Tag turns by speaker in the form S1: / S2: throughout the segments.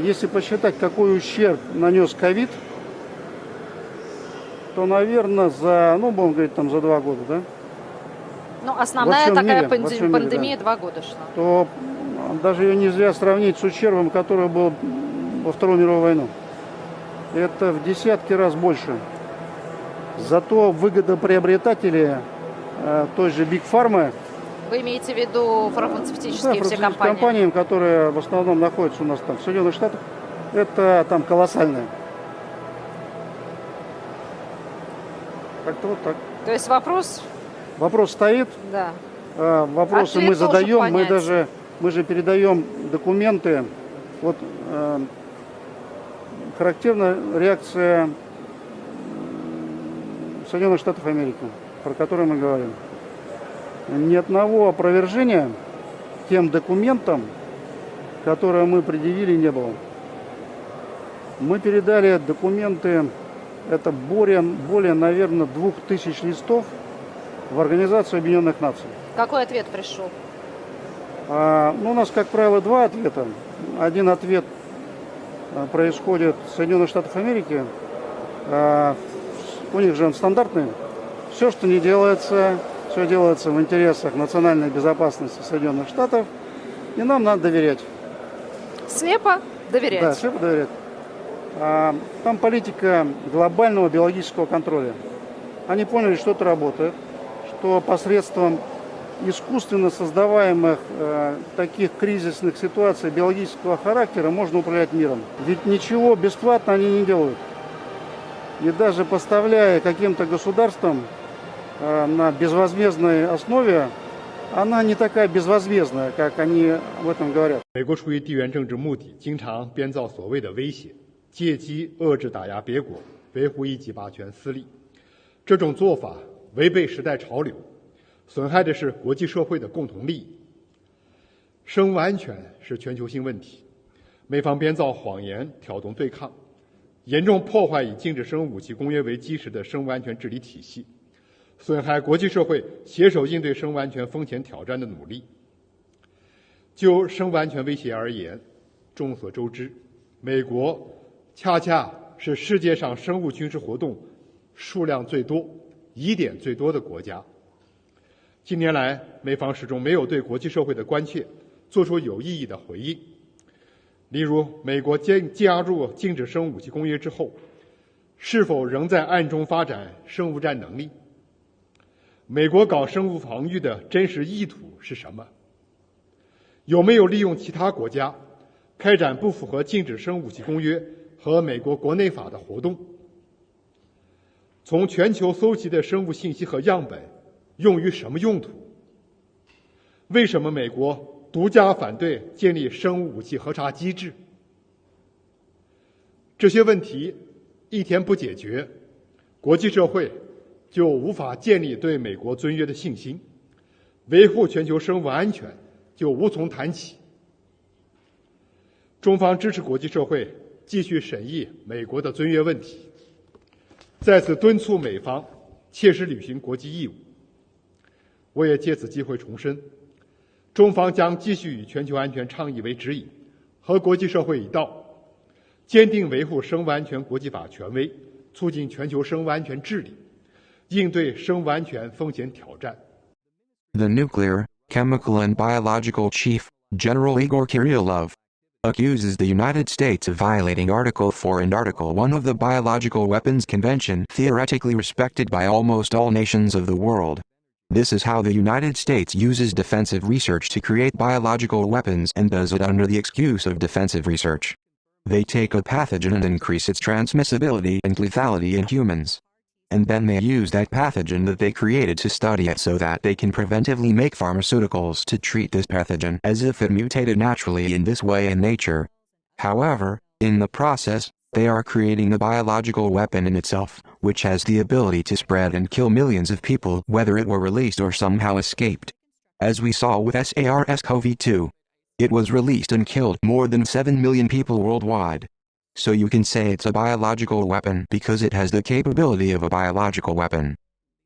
S1: Если посчитать, какой ущерб нанес ковид, то, наверное, будем говорить, за 2 года, да?
S2: Ну, основная такая
S1: пандемия
S2: да. 2 года шла.
S1: То даже ее нельзя сравнить с ущербом, который был во Вторую мировую войну. Это в десятки раз больше. Зато выгодоприобретатели той же Big Pharma.
S2: Вы имеете в виду фармацевтические все компании?
S1: Компании, которые в основном находятся у нас там в Соединенных Штатах, это там колоссальное. Как-то вот так.
S2: То есть вопрос?
S1: Вопрос стоит.
S2: Да.
S1: Вопросы мы задаем, мы же передаем документы. Вот характерна реакция Соединенных Штатов Америки, про которую мы говорим. Ни одного опровержения тем документам, которые мы предъявили, не было. Мы передали документы, это более, наверное, 2000 листов в Организацию Объединенных Наций.
S2: Какой ответ пришел?
S1: У нас, как правило, 2 ответа. Один ответ происходит в Соединенных Штатах Америки. У них же он стандартный. Все, что не делается, все делается в интересах национальной безопасности Соединенных Штатов. И нам надо доверять.
S2: Слепо доверять?
S1: Да, слепо доверять. Там политика глобального биологического контроля. Они поняли, что это работает, что посредством искусственно создаваемых таких кризисных ситуаций биологического характера можно управлять миром. Ведь ничего бесплатно они не делают. И даже поставляя каким-то государствам на безвозмездной основе, она не такая безвозмездная, как они об этом говорят.
S3: 美国出于地缘政治目的，经常编造所谓的威胁，借机遏制打压别国，维护一己霸权私利。这种做法违背时代潮流，损害的是国际社会的共同利益。生物安全是全球性问题，美方编造谎言，挑动对抗，严重破坏以禁止生物武器公约为基石的生物安全治理体系，损害国际社会携手应对生物安全风险挑战的努力。就生物安全威胁而言，众所周知，美国恰恰是世界上生物军事活动数量最多、疑点最多的国家。近年来，美方始终没有对国际社会的关切做出有意义的回应。例如，美国加入禁止生物武器公约之后，是否仍在暗中发展生物战能力？美国搞生物防御的真实意图是什么？有没有利用其他国家开展不符合禁止生物武器公约和美国国内法的活动？从全球搜集的生物信息和样本用于什么用途？为什么美国独家反对建立生物武器核查机制？这些问题一天不解决，国际社会就无法建立对美国尊约的信心，维护全球生物安全就无从谈起。中方支持国际社会继续审议美国的尊约问题，再次敦促美方切实履行国际义务。我也借此机会重申，中方将继续以全球安全倡议为指引，和国际社会一道，坚定维护生物安全国际法权威，促进全球生物安全治理，应对生物安全风险挑战。
S4: The Nuclear, Chemical and Biological Chief, General Igor Kirillov, accuses the United States of violating Article 4 and Article 1 of the Biological Weapons Convention, theoretically respected by almost all nations of the world. This is how the United States uses defensive research to create biological weapons and does it under the excuse of defensive research. They take a pathogen and increase its transmissibility and lethality in humans. And then they use that pathogen that they created to study it so that they can preventively make pharmaceuticals to treat this pathogen as if it mutated naturally in this way in nature. However, in the process, they are creating a biological weapon in itself, which has the ability to spread and kill millions of people whether it were released or somehow escaped. As we saw with SARS-CoV-2. It was released and killed more than 7 million people worldwide. So you can say it's a biological weapon because it has the capability of a biological weapon.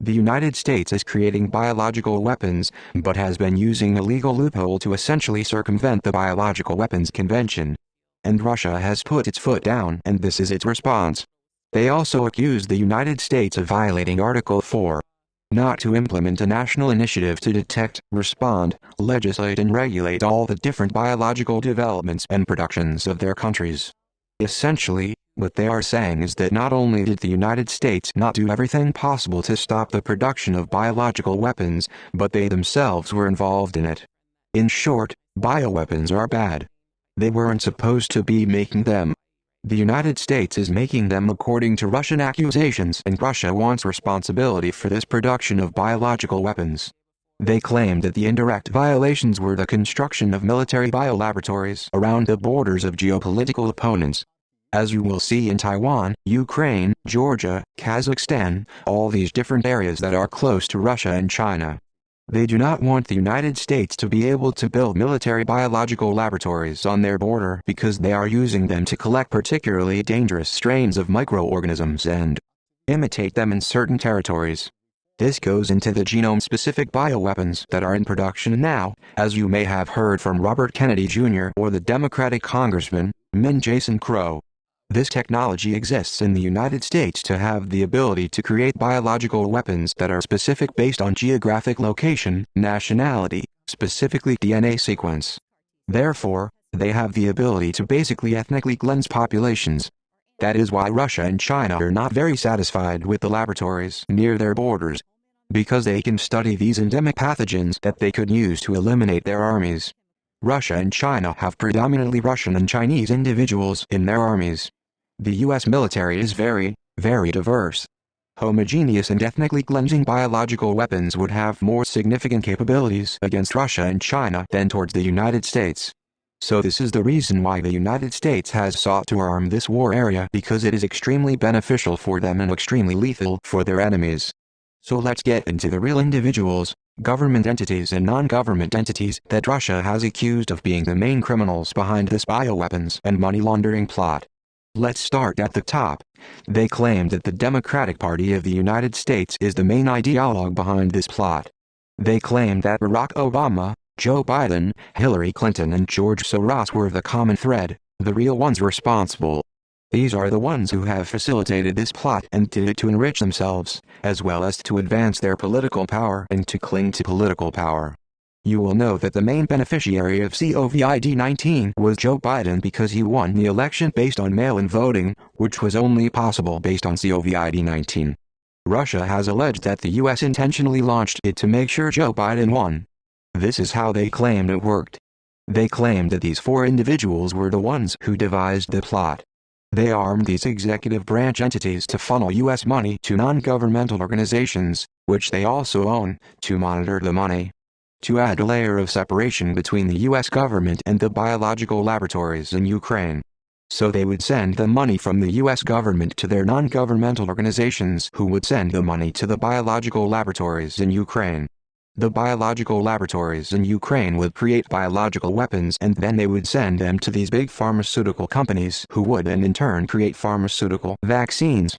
S4: The United States is creating biological weapons, but has been using a legal loophole to essentially circumvent the Biological Weapons Convention. and Russia has put its foot down, and this is its response. They also accused the United States of violating Article 4. Not to implement a national initiative to detect, respond, legislate and regulate all the different biological developments and productions of their countries. Essentially, what they are saying is that not only did the United States not do everything possible to stop the production of biological weapons, but they themselves were involved in it. In short, bioweapons are bad. They weren't supposed to be making them. The United States is making them according to Russian accusations, and Russia wants responsibility for this production of biological weapons. They claim that the indirect violations were the construction of military biolaboratories around the borders of geopolitical opponents. As you will see in Taiwan, Ukraine, Georgia, Kazakhstan, all these different areas that are close to Russia and China. They do not want the United States to be able to build military biological laboratories on their border because they are using them to collect particularly dangerous strains of microorganisms and imitate them in certain territories. This goes into the genome-specific bioweapons that are in production now, as you may have heard from Robert Kennedy Jr. or the Democratic Congressman, Min Jason Crow. This technology exists in the United States to have the ability to create biological weapons that are specific based on geographic location, nationality, specifically DNA sequence. Therefore, they have the ability to basically ethnically cleanse populations. That is why Russia and China are not very satisfied with the laboratories near their borders, because they can study these endemic pathogens that they could use to eliminate their armies. Russia and China have predominantly Russian and Chinese individuals in their armies. The US military is very, very diverse. Homogeneous and ethnically cleansing biological weapons would have more significant capabilities against Russia and China than towards the United States. So this is the reason why the United States has sought to arm this war area, because it is extremely beneficial for them and extremely lethal for their enemies. So let's get into the real individuals, government entities and non-government entities that Russia has accused of being the main criminals behind this bioweapons and money laundering plot. Let's start at the top. They claim that the Democratic Party of the United States is the main ideologue behind this plot. They claim that Barack Obama, Joe Biden, Hillary Clinton and George Soros were the common thread, the real ones responsible. These are the ones who have facilitated this plot and did it to enrich themselves, as well as to advance their political power and to cling to political power. You will know that the main beneficiary of COVID-19 was Joe Biden because he won the election based on mail-in voting, which was only possible based on COVID-19. Russia has alleged that the US intentionally launched it to make sure Joe Biden won. This is how they claimed it worked. They claimed that these four individuals were the ones who devised the plot. They armed these executive branch entities to funnel US money to non-governmental organizations, which they also own, to monitor the money. To add a layer of separation between the US government and the biological laboratories in Ukraine. So they would send the money from the US government to their non-governmental organizations who would send the money to the biological laboratories in Ukraine. The biological laboratories in Ukraine would create biological weapons and then they would send them to these big pharmaceutical companies who would in turn create pharmaceutical vaccines.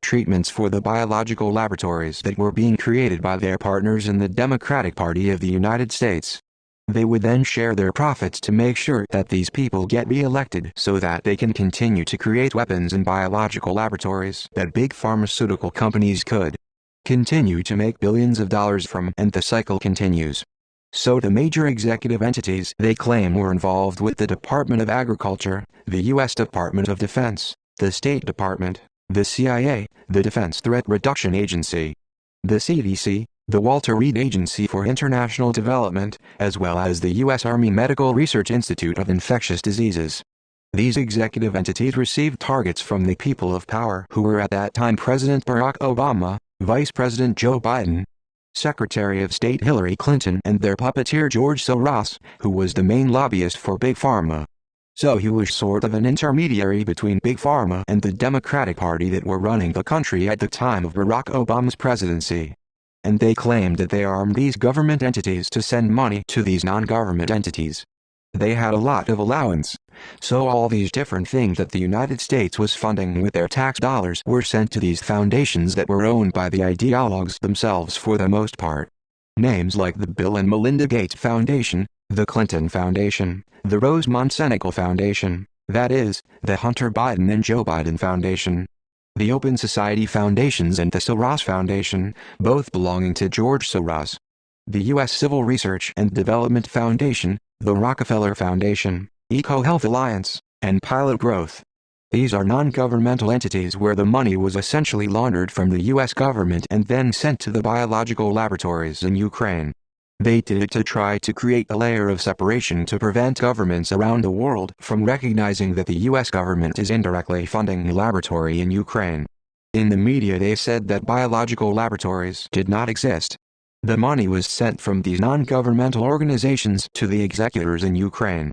S4: Treatments for the biological laboratories that were being created by their partners in the Democratic Party of the United States. They would then share their profits to make sure that these people get re-elected so that they can continue to create weapons in biological laboratories that big pharmaceutical companies could continue to make billions of dollars from, and the cycle continues. So the major executive entities they claim were involved with the Department of Agriculture, the U.S. Department of Defense, the State Department, the CIA, the Defense Threat Reduction Agency, the CDC, the Walter Reed Agency for International Development, as well as the U.S. Army Medical Research Institute of Infectious Diseases. These executive entities received targets from the people of power who were at that time President Barack Obama, Vice President Joe Biden, Secretary of State Hillary Clinton and their puppeteer George Soros, who was the main lobbyist for Big Pharma. So he was sort of an intermediary between Big Pharma and the Democratic Party that were running the country at the time of Barack Obama's presidency. And they claimed that they armed these government entities to send money to these non-government entities. They had a lot of allowance. So all these different things that the United States was funding with their tax dollars were sent to these foundations that were owned by the ideologues themselves for the most part. Names like the Bill and Melinda Gates Foundation, the Clinton Foundation, the Rosemont Senecal Foundation, That is, the Hunter Biden and Joe Biden Foundation, the Open Society Foundations and the Soros Foundation, both belonging to George Soros, the U.S. Civil Research and Development Foundation, the Rockefeller Foundation, EcoHealth Alliance, and Pilot Growth. These are non-governmental entities where the money was essentially laundered from the U.S. government and then sent to the biological laboratories in Ukraine. They did it to try to create a layer of separation to prevent governments around the world from recognizing that the U.S. government is indirectly funding the laboratory in Ukraine. In the media they said that biological laboratories did not exist. The money was sent from these non-governmental organizations to the executors in Ukraine.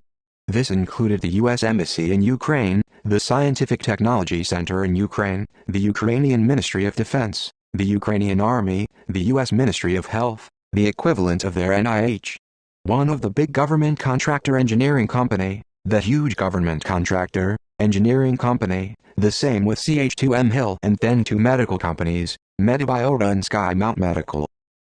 S4: This included the U.S. Embassy in Ukraine, the Scientific Technology Center in Ukraine, the Ukrainian Ministry of Defense, the Ukrainian Army, the U.S. Ministry of Health, the equivalent of their NIH. One of the big government contractor engineering company, the huge government contractor, engineering company, the same with CH2M Hill and then two medical companies, Medibiota and Skymount Medical.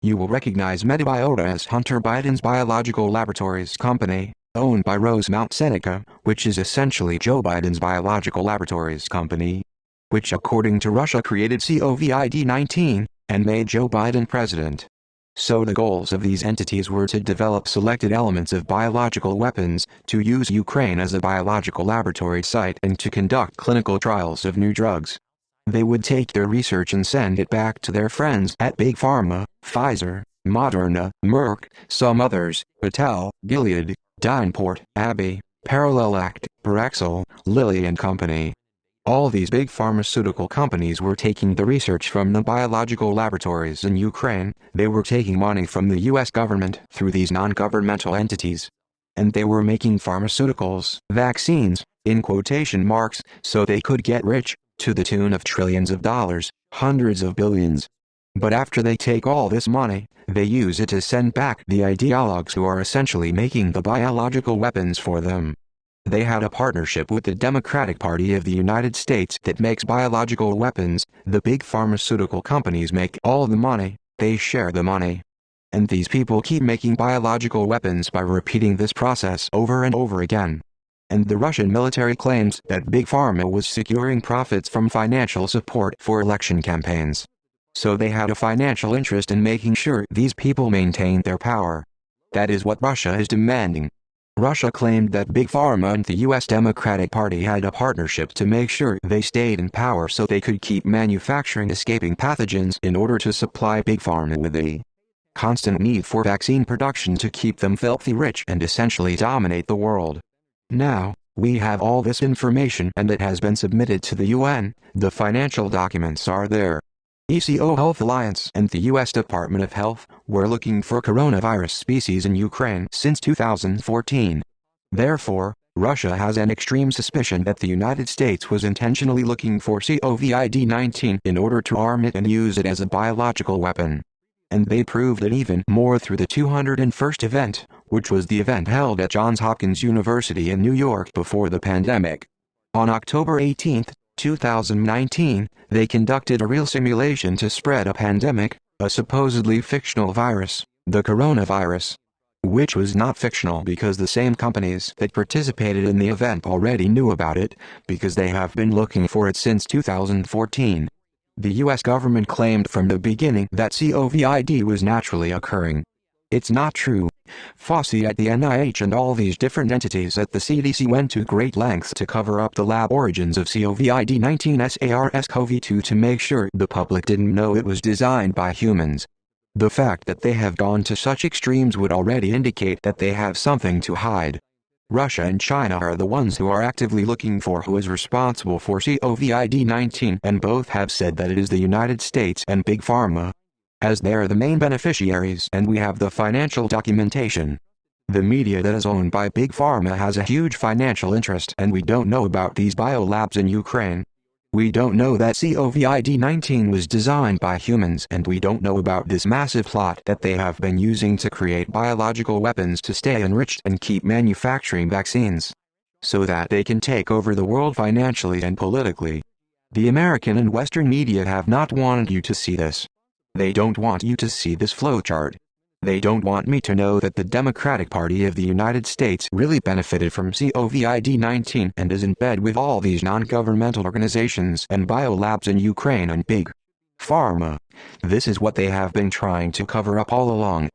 S4: You will recognize Medibiota as Hunter Biden's biological laboratories company, owned by Rosemount Seneca, which is essentially Joe Biden's biological laboratories company, which according to Russia created COVID-19 and made Joe Biden president. So the goals of these entities were to develop selected elements of biological weapons, to use Ukraine as a biological laboratory site and to conduct clinical trials of new drugs. They would take their research and send it back to their friends at Big Pharma, Pfizer, Moderna, Merck, some others, Batal, Gilead, Dynport, Abbey, Parallel Act, Paraxel, Lilly and Company. All these big pharmaceutical companies were taking the research from the biological laboratories in Ukraine, they were taking money from the US government through these non-governmental entities. And they were making pharmaceuticals, vaccines, in quotation marks, so they could get rich, to the tune of trillions of dollars, hundreds of billions. But after they take all this money, they use it to send back the ideologues who are essentially making the biological weapons for them. They had a partnership with the Democratic Party of the United States that makes biological weapons. The big pharmaceutical companies make all the money, they share the money. And these people keep making biological weapons by repeating this process over and over again. And the Russian military claims that Big Pharma was securing profits from financial support for election campaigns. So they had a financial interest in making sure these people maintained their power. That is what Russia is demanding. Russia claimed that Big Pharma and the U.S. Democratic Party had a partnership to make sure they stayed in power so they could keep manufacturing escaping pathogens in order to supply Big Pharma with a constant need for vaccine production to keep them filthy rich and essentially dominate the world. Now, we have all this information and it has been submitted to the UN, the financial documents are there. EcoHealth Alliance and the U.S. Department of Health were looking for coronavirus species in Ukraine since 2014. Therefore, Russia has an extreme suspicion that the United States was intentionally looking for COVID-19 in order to arm it and use it as a biological weapon. And they proved it even more through the 201st event, which was the event held at Johns Hopkins University in New York before the pandemic. On October 18, 2019, they conducted a real simulation to spread a pandemic, a supposedly fictional virus, the coronavirus. Which was not fictional because the same companies that participated in the event already knew about it, because they have been looking for it since 2014. The US government claimed from the beginning that COVID was naturally occurring. It's not true. Fauci at the NIH and all these different entities at the CDC went to great lengths to cover up the lab origins of COVID-19 SARS-CoV-2 to make sure the public didn't know it was designed by humans. The fact that they have gone to such extremes would already indicate that they have something to hide. Russia and China are the ones who are actively looking for who is responsible for COVID-19, and both have said that it is the United States and Big Pharma, as they're the main beneficiaries, and we have the financial documentation. The media that is owned by Big Pharma has a huge financial interest, and we don't know about these biolabs in Ukraine. We don't know that COVID-19 was designed by humans, and we don't know about this massive plot that they have been using to create biological weapons to stay enriched and keep manufacturing vaccines, so that they can take over the world financially and politically. The American and Western media have not wanted you to see this. They don't want you to see this flowchart. They don't want me to know that the Democratic Party of the United States really benefited from COVID-19 and is in bed with all these non-governmental organizations and biolabs in Ukraine and Big Pharma. This is what they have been trying to cover up all along.